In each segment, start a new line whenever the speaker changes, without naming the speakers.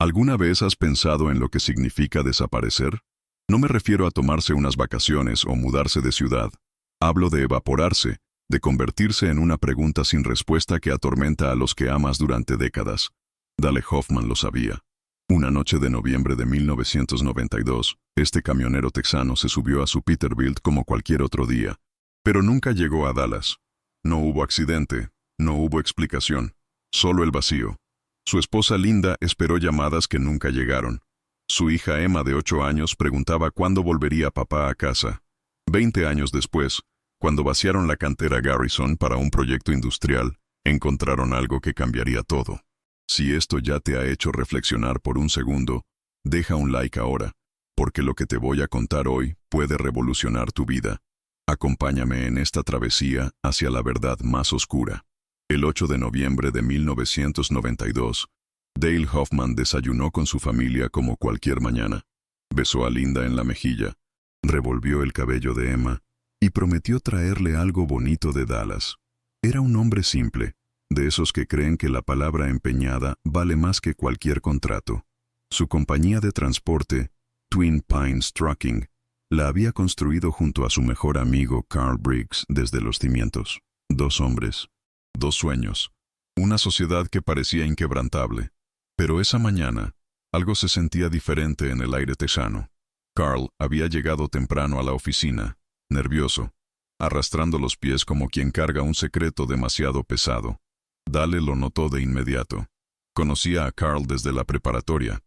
¿Alguna vez has pensado en lo que significa desaparecer? No me refiero a tomarse unas vacaciones o mudarse de ciudad. Hablo de evaporarse, de convertirse en una pregunta sin respuesta que atormenta a los que amas durante décadas. Dale Hoffman lo sabía. Una noche de noviembre de 1992, este camionero texano se subió a su Peterbilt como cualquier otro día, pero nunca llegó a Dallas. No hubo accidente, no hubo explicación, solo el vacío. Su esposa Linda esperó llamadas que nunca llegaron. Su hija Emma, de 8 años, preguntaba cuándo volvería papá a casa. 20 años después, cuando vaciaron la cantera Garrison para un proyecto industrial, encontraron algo que cambiaría todo. Si esto ya te ha hecho reflexionar por un segundo, deja un like ahora, porque lo que te voy a contar hoy puede revolucionar tu vida. Acompáñame en esta travesía hacia la verdad más oscura. El 8 de noviembre de 1992, Dale Hoffman desayunó con su familia como cualquier mañana. Besó a Linda en la mejilla, revolvió el cabello de Emma y prometió traerle algo bonito de Dallas. Era un hombre simple, de esos que creen que la palabra empeñada vale más que cualquier contrato. Su compañía de transporte, Twin Pines Trucking, la había construido junto a su mejor amigo Carl Briggs desde los cimientos. 2 hombres, 2 sueños, una sociedad que parecía inquebrantable. Pero esa mañana, algo se sentía diferente en el aire texano. Carl había llegado temprano a la oficina, nervioso, arrastrando los pies como quien carga un secreto demasiado pesado. Dale lo notó de inmediato. Conocía a Carl desde la preparatoria.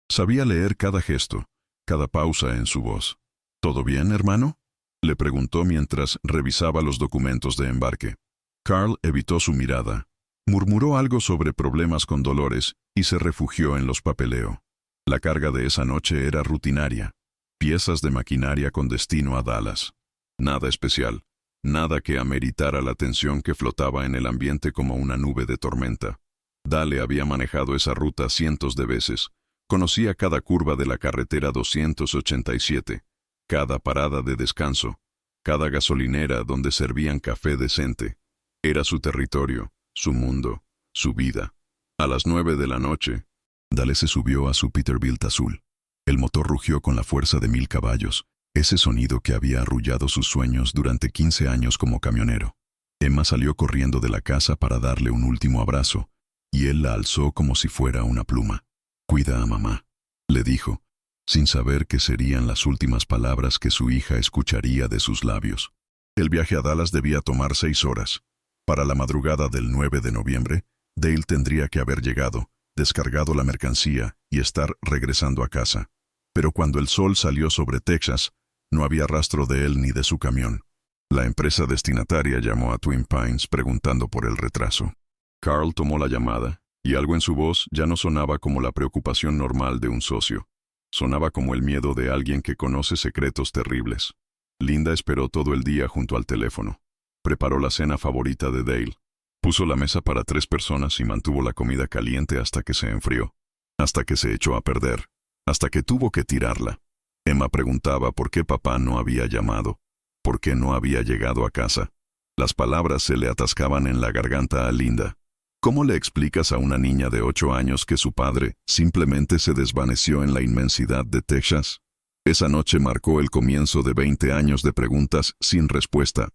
Sabía leer cada gesto, cada pausa en su voz. ¿Todo bien, hermano?, le preguntó mientras revisaba los documentos de embarque. Carl evitó su mirada. Murmuró algo sobre problemas con Dolores y se refugió en los papeleo. La carga de esa noche era rutinaria. Piezas de maquinaria con destino a Dallas. Nada especial, nada que ameritara la tensión que flotaba en el ambiente como una nube de tormenta. Dale había manejado esa ruta cientos de veces. Conocía cada curva de la carretera 287, cada parada de descanso, cada gasolinera donde servían café decente. Era su territorio, su mundo, su vida. A las 9 de la noche, Dale se subió a su Peterbilt azul. El motor rugió con la fuerza de 1000 caballos, ese sonido que había arrullado sus sueños durante 15 años como camionero. Emma salió corriendo de la casa para darle un último abrazo, y él la alzó como si fuera una pluma. «Cuida a mamá», le dijo, sin saber qué serían las últimas palabras que su hija escucharía de sus labios. El viaje a Dallas debía tomar 6 horas. Para la madrugada del 9 de noviembre, Dale tendría que haber llegado, descargado la mercancía y estar regresando a casa. Pero cuando el sol salió sobre Texas, no había rastro de él ni de su camión. La empresa destinataria llamó a Twin Pines preguntando por el retraso. Carl tomó la llamada, y algo en su voz ya no sonaba como la preocupación normal de un socio. Sonaba como el miedo de alguien que conoce secretos terribles. Linda esperó todo el día junto al teléfono. Preparó la cena favorita de Dale. Puso la mesa para 3 personas y mantuvo la comida caliente hasta que se enfrió. Hasta que se echó a perder. Hasta que tuvo que tirarla. Emma preguntaba por qué papá no había llamado. ¿Por qué no había llegado a casa? Las palabras se le atascaban en la garganta a Linda. ¿Cómo le explicas a una niña de 8 años que su padre simplemente se desvaneció en la inmensidad de Texas? Esa noche marcó el comienzo de 20 años de preguntas sin respuesta,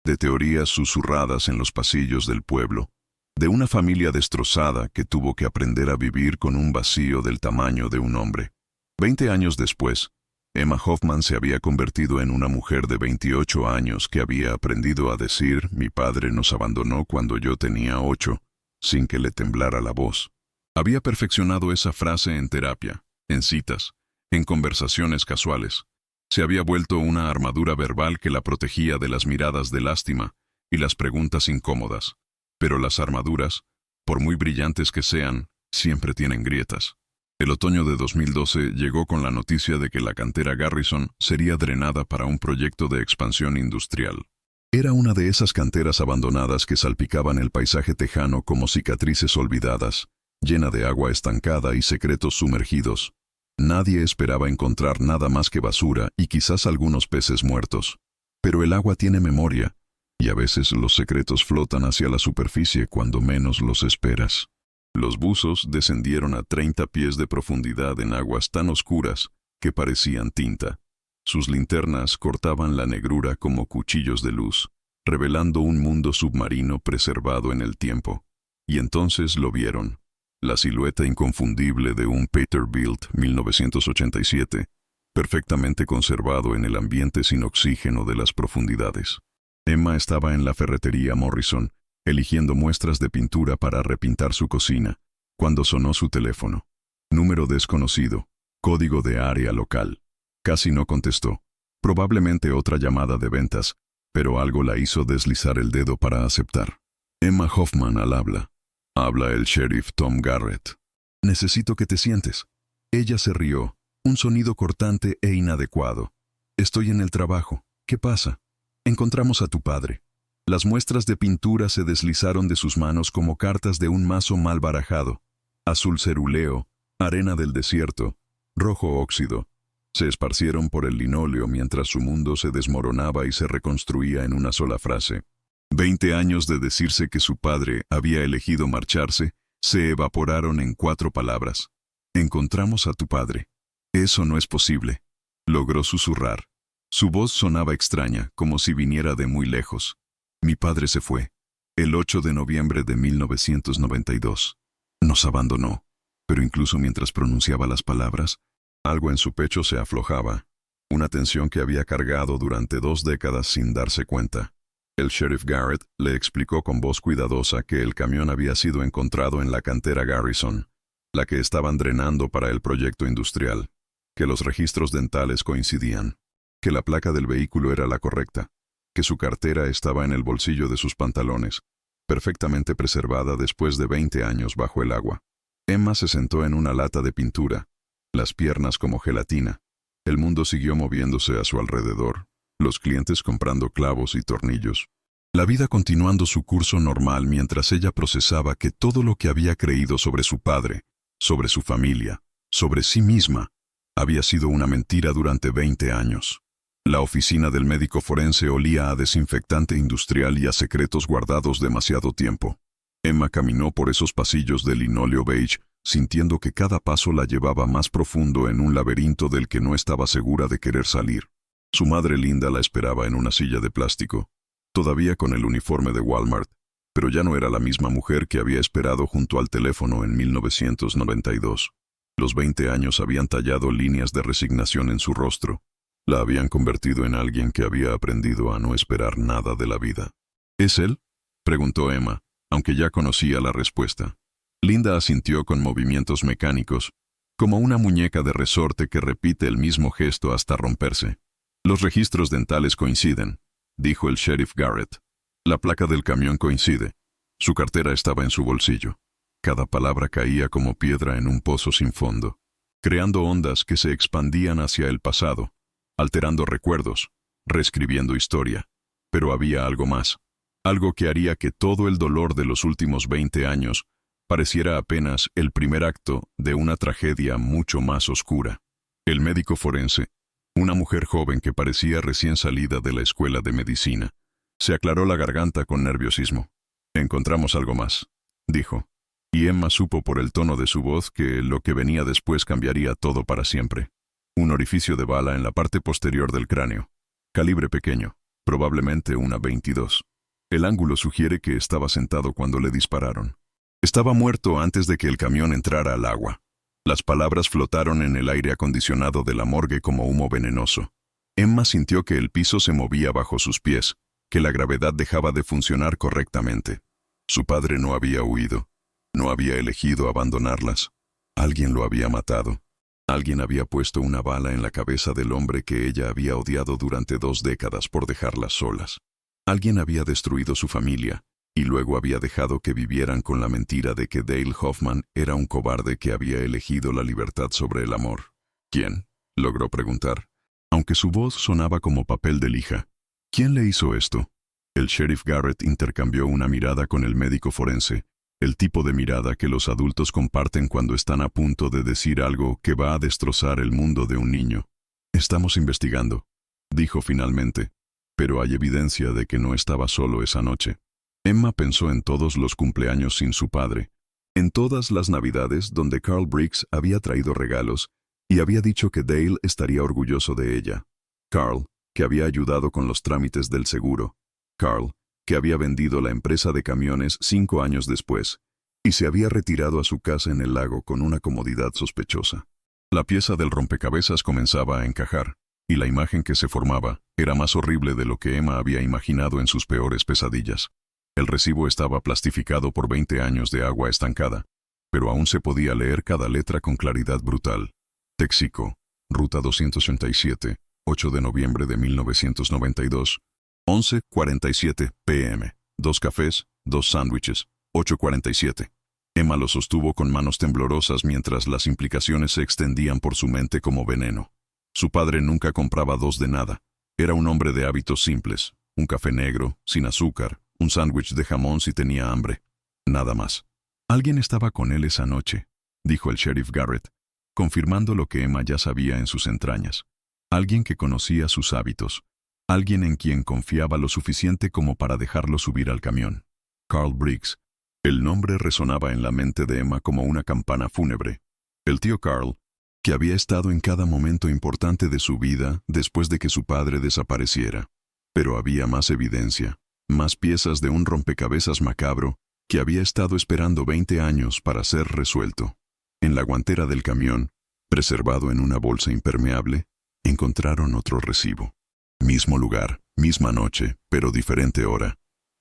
de teorías susurradas en los pasillos del pueblo, de una familia destrozada que tuvo que aprender a vivir con un vacío del tamaño de un hombre. 20 años después, Emma Hoffman se había convertido en una mujer de 28 años que había aprendido a decir «Mi padre nos abandonó cuando yo tenía 8», sin que le temblara la voz. Había perfeccionado esa frase en terapia, en citas, en conversaciones casuales. Se había vuelto una armadura verbal que la protegía de las miradas de lástima y las preguntas incómodas. Pero las armaduras, por muy brillantes que sean, siempre tienen grietas. El otoño de 2012 llegó con la noticia de que la cantera Garrison sería drenada para un proyecto de expansión industrial. Era una de esas canteras abandonadas que salpicaban el paisaje tejano como cicatrices olvidadas, llena de agua estancada y secretos sumergidos. Nadie esperaba encontrar nada más que basura y quizás algunos peces muertos. Pero el agua tiene memoria, y a veces los secretos flotan hacia la superficie cuando menos los esperas. Los buzos descendieron a 30 pies de profundidad en aguas tan oscuras que parecían tinta. Sus linternas cortaban la negrura como cuchillos de luz, revelando un mundo submarino preservado en el tiempo. Y entonces lo vieron, la silueta inconfundible de un Peterbilt 1987, perfectamente conservado en el ambiente sin oxígeno de las profundidades. Emma estaba en la ferretería Morrison, eligiendo muestras de pintura para repintar su cocina, cuando sonó su teléfono. Número desconocido, código de área local. Casi no contestó. Probablemente otra llamada de ventas, pero algo la hizo deslizar el dedo para aceptar. Emma Hoffman al habla. Habla el sheriff Tom Garrett. Necesito que te sientes. Ella se rió, un sonido cortante e inadecuado. Estoy en el trabajo. ¿Qué pasa? Encontramos a tu padre. Las muestras de pintura se deslizaron de sus manos como cartas de un mazo mal barajado. Azul cerúleo, arena del desierto, rojo óxido. Se esparcieron por el linóleo mientras su mundo se desmoronaba y se reconstruía en una sola frase. 20 años de decirse que su padre había elegido marcharse, se evaporaron en 4 palabras. Encontramos a tu padre. Eso no es posible. Logró susurrar. Su voz sonaba extraña, como si viniera de muy lejos. Mi padre se fue, el 8 de noviembre de 1992. Nos abandonó, pero incluso mientras pronunciaba las palabras, algo en su pecho se aflojaba, una tensión que había cargado durante 2 décadas sin darse cuenta. El sheriff Garrett le explicó con voz cuidadosa que el camión había sido encontrado en la cantera Garrison, la que estaban drenando para el proyecto industrial, que los registros dentales coincidían, que la placa del vehículo era la correcta, que su cartera estaba en el bolsillo de sus pantalones, perfectamente preservada después de 20 años bajo el agua. Emma se sentó en una lata de pintura, las piernas como gelatina. El mundo siguió moviéndose a su alrededor, los clientes comprando clavos y tornillos. La vida continuando su curso normal mientras ella procesaba que todo lo que había creído sobre su padre, sobre su familia, sobre sí misma, había sido una mentira durante 20 años. La oficina del médico forense olía a desinfectante industrial y a secretos guardados demasiado tiempo. Emma caminó por esos pasillos de linóleo beige, sintiendo que cada paso la llevaba más profundo en un laberinto del que no estaba segura de querer salir. Su madre Linda la esperaba en una silla de plástico, todavía con el uniforme de Walmart, pero ya no era la misma mujer que había esperado junto al teléfono en 1992. Los 20 años habían tallado líneas de resignación en su rostro. La habían convertido en alguien que había aprendido a no esperar nada de la vida. ¿Es él?, preguntó Emma, aunque ya conocía la respuesta. Linda asintió con movimientos mecánicos, como una muñeca de resorte que repite el mismo gesto hasta romperse. Los registros dentales coinciden, dijo el sheriff Garrett. La placa del camión coincide. Su cartera estaba en su bolsillo. Cada palabra caía como piedra en un pozo sin fondo, creando ondas que se expandían hacia el pasado, alterando recuerdos, reescribiendo historia. Pero había algo más, algo que haría que todo el dolor de los últimos 20 años pareciera apenas el primer acto de una tragedia mucho más oscura. El médico forense, una mujer joven que parecía recién salida de la escuela de medicina, se aclaró la garganta con nerviosismo. Encontramos algo más, dijo, y Emma supo por el tono de su voz que lo que venía después cambiaría todo para siempre. Un orificio de bala en la parte posterior del cráneo. Calibre pequeño, probablemente una 22. El ángulo sugiere que estaba sentado cuando le dispararon. Estaba muerto antes de que el camión entrara al agua. Las palabras flotaron en el aire acondicionado de la morgue como humo venenoso. Emma sintió que el piso se movía bajo sus pies, que la gravedad dejaba de funcionar correctamente. Su padre no había huido. No había elegido abandonarlas. Alguien lo había matado. Alguien había puesto una bala en la cabeza del hombre que ella había odiado durante 2 décadas por dejarlas solas. Alguien había destruido su familia, y luego había dejado que vivieran con la mentira de que Dale Hoffman era un cobarde que había elegido la libertad sobre el amor. ¿Quién?, logró preguntar, aunque su voz sonaba como papel de lija. ¿Quién le hizo esto? El sheriff Garrett intercambió una mirada con el médico forense, el tipo de mirada que los adultos comparten cuando están a punto de decir algo que va a destrozar el mundo de un niño. Estamos investigando, dijo finalmente, pero hay evidencia de que no estaba solo esa noche. Emma pensó en todos los cumpleaños sin su padre, En todas las Navidades donde Carl Briggs había traído regalos y había dicho que Dale estaría orgulloso de ella. Carl, que había ayudado con los trámites del seguro. Carl, que había vendido la empresa de camiones 5 años después y se había retirado a su casa en el lago con una comodidad sospechosa. La pieza del rompecabezas comenzaba a encajar, y la imagen que se formaba era más horrible de lo que Emma había imaginado en sus peores pesadillas. El recibo estaba plastificado por 20 años de agua estancada, pero aún se podía leer cada letra con claridad brutal. Texaco, Ruta 287, 8 de noviembre de 1992, 11:47 p.m. 2 cafés, 2 sándwiches, 8:47. Emma lo sostuvo con manos temblorosas mientras las implicaciones se extendían por su mente como veneno. Su padre nunca compraba 2 de nada. Era un hombre de hábitos simples, un café negro, sin azúcar, un sándwich de jamón si tenía hambre. Nada más. Alguien estaba con él esa noche, dijo el sheriff Garrett, confirmando lo que Emma ya sabía en sus entrañas. Alguien que conocía sus hábitos. Alguien en quien confiaba lo suficiente como para dejarlo subir al camión. Carl Briggs. El nombre resonaba en la mente de Emma como una campana fúnebre. El tío Carl, que había estado en cada momento importante de su vida después de que su padre desapareciera. Pero había más evidencia, más piezas de un rompecabezas macabro que había estado esperando 20 años para ser resuelto. En la guantera del camión, preservado en una bolsa impermeable, encontraron otro recibo. Mismo lugar, misma noche, pero diferente hora.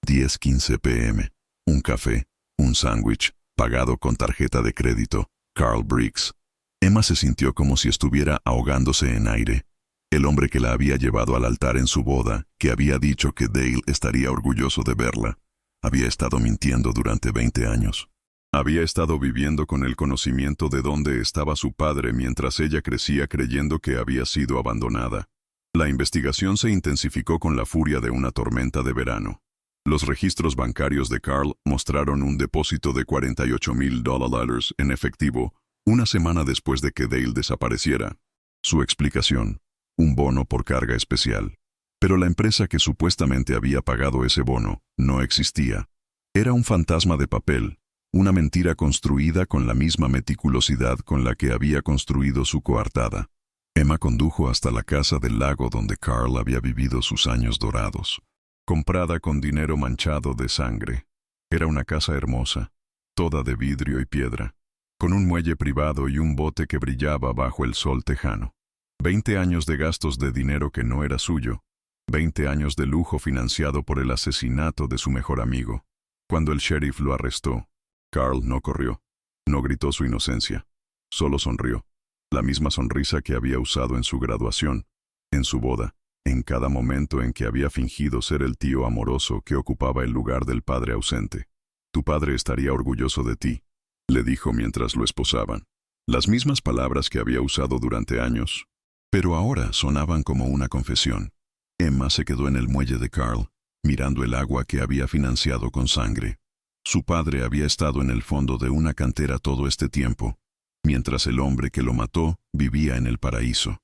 10:15 p.m. Un café, un sándwich, pagado con tarjeta de crédito, Carl Briggs. Emma se sintió como si estuviera ahogándose en aire. El hombre que la había llevado al altar en su boda, que había dicho que Dale estaría orgulloso de verla, había estado mintiendo durante 20 años. Había estado viviendo con el conocimiento de dónde estaba su padre mientras ella crecía creyendo que había sido abandonada. La investigación se intensificó con la furia de una tormenta de verano. Los registros bancarios de Carl mostraron un depósito de $48,000 en efectivo una semana después de que Dale desapareciera. Su explicación: un bono por carga especial. Pero la empresa que supuestamente había pagado ese bono no existía. Era un fantasma de papel, una mentira construida con la misma meticulosidad con la que había construido su coartada. Emma condujo hasta la casa del lago donde Carl había vivido sus años dorados. Comprada con dinero manchado de sangre. Era una casa hermosa, toda de vidrio y piedra, con un muelle privado y un bote que brillaba bajo el sol tejano. 20 años de gastos de dinero que no era suyo. 20 años de lujo financiado por el asesinato de su mejor amigo. Cuando el sheriff lo arrestó, Carl no corrió, no gritó su inocencia, solo sonrió. La misma sonrisa que había usado en su graduación, en su boda, en cada momento en que había fingido ser el tío amoroso que ocupaba el lugar del padre ausente. Tu padre estaría orgulloso de ti, le dijo mientras lo esposaban. Las mismas palabras que había usado durante años, pero ahora sonaban como una confesión. Emma se quedó en el muelle de Carl, mirando el agua que había financiado con sangre. Su padre había estado en el fondo de una cantera todo este tiempo, mientras el hombre que lo mató vivía en el paraíso.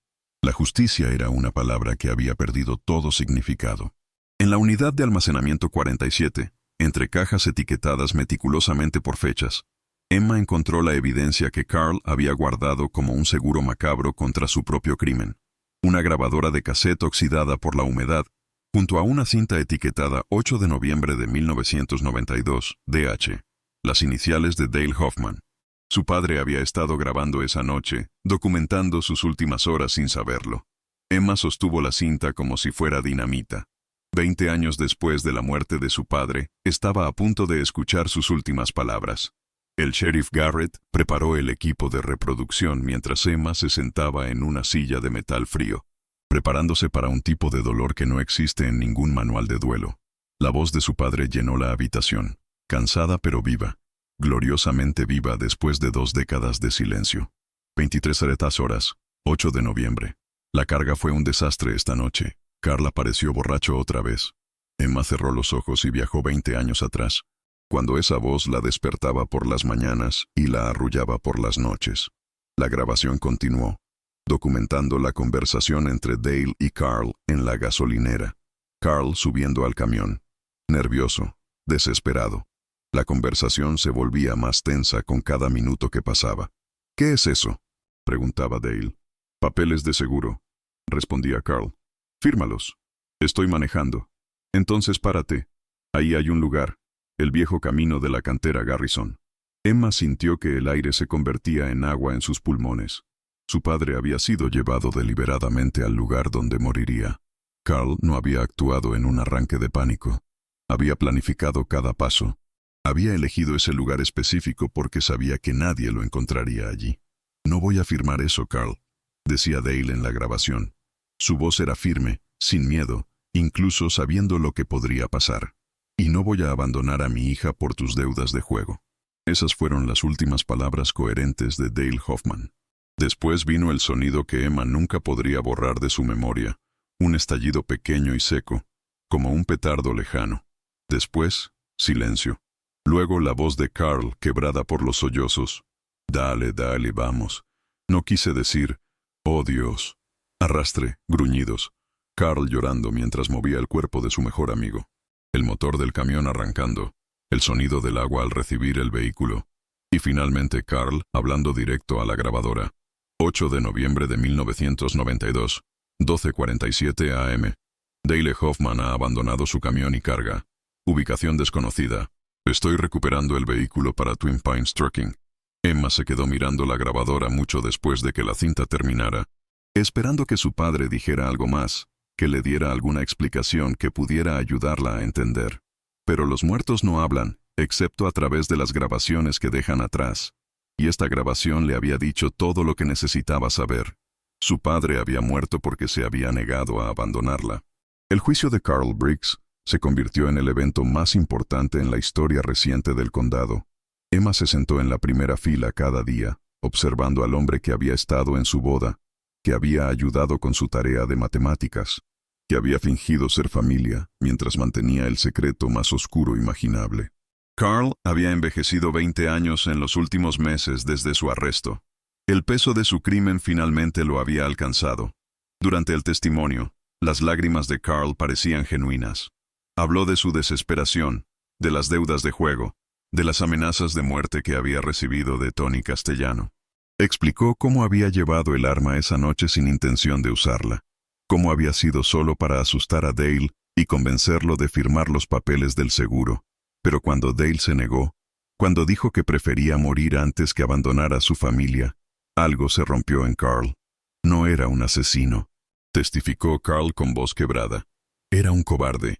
La justicia era una palabra que había perdido todo significado. En la unidad de almacenamiento 47, entre cajas etiquetadas meticulosamente por fechas, Emma encontró la evidencia que Carl había guardado como un seguro macabro contra su propio crimen. Una grabadora de cassette oxidada por la humedad, junto a una cinta etiquetada 8 de noviembre de 1992, DH, las iniciales de Dale Hoffman. Su padre había estado grabando esa noche, documentando sus últimas horas sin saberlo. Emma sostuvo la cinta como si fuera dinamita. 20 años después de la muerte de su padre, estaba a punto de escuchar sus últimas palabras. El sheriff Garrett preparó el equipo de reproducción mientras Emma se sentaba en una silla de metal frío, preparándose para un tipo de dolor que no existe en ningún manual de duelo. La voz de su padre llenó la habitación, cansada pero viva. Gloriosamente viva después de 2 décadas de silencio. 23 horas, 8 de noviembre. La carga fue un desastre esta noche. Carl apareció borracho otra vez. Emma cerró los ojos y viajó 20 años atrás, cuando esa voz la despertaba por las mañanas y la arrullaba por las noches. La grabación continuó, documentando la conversación entre Dale y Carl en la gasolinera. Carl subiendo al camión, nervioso, desesperado. La conversación se volvía más tensa con cada minuto que pasaba. ¿Qué es eso?, preguntaba Dale. Papeles de seguro, respondía Carl. Fírmalos. Estoy manejando. Entonces párate. Ahí hay un lugar, el viejo camino de la cantera Garrison. Emma sintió que el aire se convertía en agua en sus pulmones. Su padre había sido llevado deliberadamente al lugar donde moriría. Carl no había actuado en un arranque de pánico. Había planificado cada paso. Había elegido ese lugar específico porque sabía que nadie lo encontraría allí. No voy a firmar eso, Carl, decía Dale en la grabación. Su voz era firme, sin miedo, incluso sabiendo lo que podría pasar. Y no voy a abandonar a mi hija por tus deudas de juego. Esas fueron las últimas palabras coherentes de Dale Hoffman. Después vino el sonido que Emma nunca podría borrar de su memoria, un estallido pequeño y seco, como un petardo lejano. Después, silencio. Luego la voz de Carl quebrada por los sollozos. Dale, dale, vamos. No quise decir, oh Dios. Arrastre, gruñidos. Carl llorando mientras movía el cuerpo de su mejor amigo. El motor del camión arrancando. El sonido del agua al recibir el vehículo. Y finalmente Carl hablando directo a la grabadora. 8 de noviembre de 1992, 12:47 am. Dale Hoffman ha abandonado su camión y carga. Ubicación desconocida. Estoy recuperando el vehículo para Twin Pines Trucking. Emma se quedó mirando la grabadora mucho después de que la cinta terminara, esperando que su padre dijera algo más, que le diera alguna explicación que pudiera ayudarla a entender. Pero los muertos no hablan, excepto a través de las grabaciones que dejan atrás. Y esta grabación le había dicho todo lo que necesitaba saber. Su padre había muerto porque se había negado a abandonarla. El juicio de Carl Briggs se convirtió en el evento más importante en la historia reciente del condado. Emma se sentó en la primera fila cada día, observando al hombre que había estado en su boda, que había ayudado con su tarea de matemáticas, que había fingido ser familia mientras mantenía el secreto más oscuro imaginable. Carl había envejecido 20 años en los últimos meses desde su arresto. El peso de su crimen finalmente lo había alcanzado. Durante el testimonio, las lágrimas de Carl parecían genuinas. Habló de su desesperación, de las deudas de juego, de las amenazas de muerte que había recibido de Tony Castellano. Explicó cómo había llevado el arma esa noche sin intención de usarla, cómo había sido solo para asustar a Dale y convencerlo de firmar los papeles del seguro. Pero cuando Dale se negó, cuando dijo que prefería morir antes que abandonar a su familia, algo se rompió en Carl. No era un asesino, testificó Carl con voz quebrada. Era un cobarde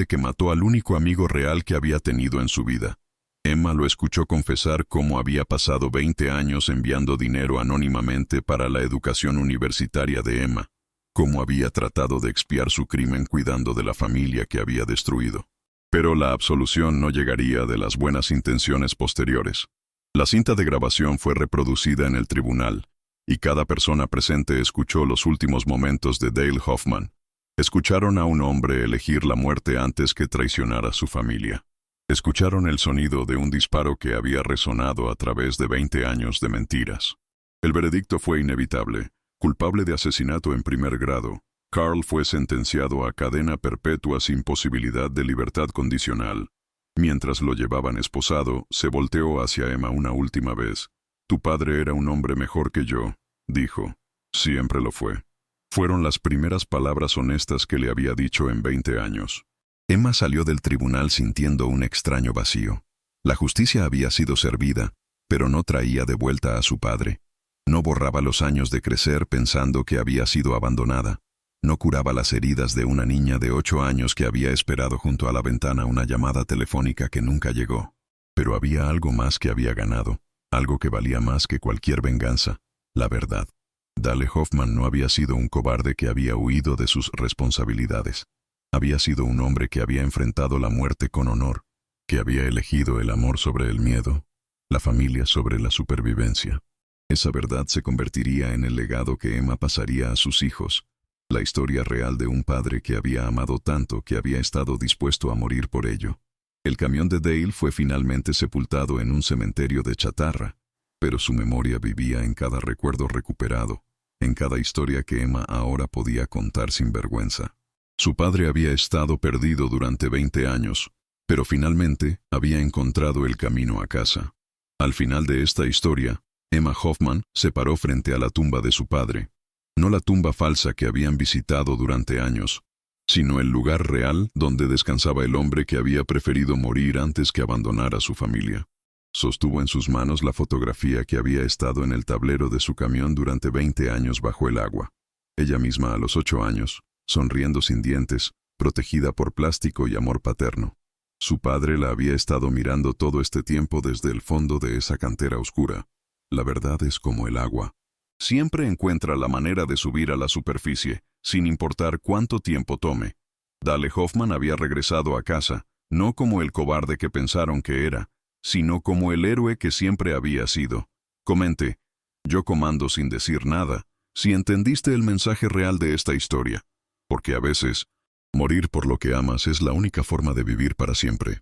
que mató al único amigo real que había tenido en su vida. Emma lo escuchó confesar cómo había pasado 20 años enviando dinero anónimamente para la educación universitaria de Emma, cómo había tratado de expiar su crimen cuidando de la familia que había destruido. Pero la absolución no llegaría de las buenas intenciones posteriores. La cinta de grabación fue reproducida en el tribunal, y cada persona presente escuchó los últimos momentos de Dale Hoffman. Escucharon a un hombre elegir la muerte antes que traicionar a su familia. Escucharon el sonido de un disparo que había resonado a través de 20 años de mentiras. El veredicto fue inevitable. Culpable de asesinato en primer grado, Carl fue sentenciado a cadena perpetua sin posibilidad de libertad condicional. Mientras lo llevaban esposado, se volteó hacia Emma una última vez. «Tu padre era un hombre mejor que yo», dijo. «Siempre lo fue». Fueron las primeras palabras honestas que le había dicho en 20 años. Emma salió del tribunal sintiendo un extraño vacío. La justicia había sido servida, pero no traía de vuelta a su padre. No borraba los años de crecer pensando que había sido abandonada. No curaba las heridas de una niña de 8 años que había esperado junto a la ventana una llamada telefónica que nunca llegó. Pero había algo más que había ganado, algo que valía más que cualquier venganza: la verdad. Dale Hoffman no había sido un cobarde que había huido de sus responsabilidades. Había sido un hombre que había enfrentado la muerte con honor, que había elegido el amor sobre el miedo, la familia sobre la supervivencia. Esa verdad se convertiría en el legado que Emma pasaría a sus hijos, la historia real de un padre que había amado tanto que había estado dispuesto a morir por ello. El camión de Dale fue finalmente sepultado en un cementerio de chatarra, pero su memoria vivía en cada recuerdo recuperado, en cada historia que Emma ahora podía contar sin vergüenza. Su padre había estado perdido durante 20 años, pero finalmente había encontrado el camino a casa. Al final de esta historia, Emma Hoffman se paró frente a la tumba de su padre. No la tumba falsa que habían visitado durante años, sino el lugar real donde descansaba el hombre que había preferido morir antes que abandonar a su familia. Sostuvo en sus manos la fotografía que había estado en el tablero de su camión durante 20 años bajo el agua. Ella misma a los 8 años, sonriendo sin dientes, protegida por plástico y amor paterno. Su padre la había estado mirando todo este tiempo desde el fondo de esa cantera oscura. La verdad es como el agua. Siempre encuentra la manera de subir a la superficie, sin importar cuánto tiempo tome. Dale Hoffman había regresado a casa, no como el cobarde que pensaron que era, sino como el héroe que siempre había sido. Comente, yo comando sin decir nada, si entendiste el mensaje real de esta historia. Porque a veces, morir por lo que amas es la única forma de vivir para siempre.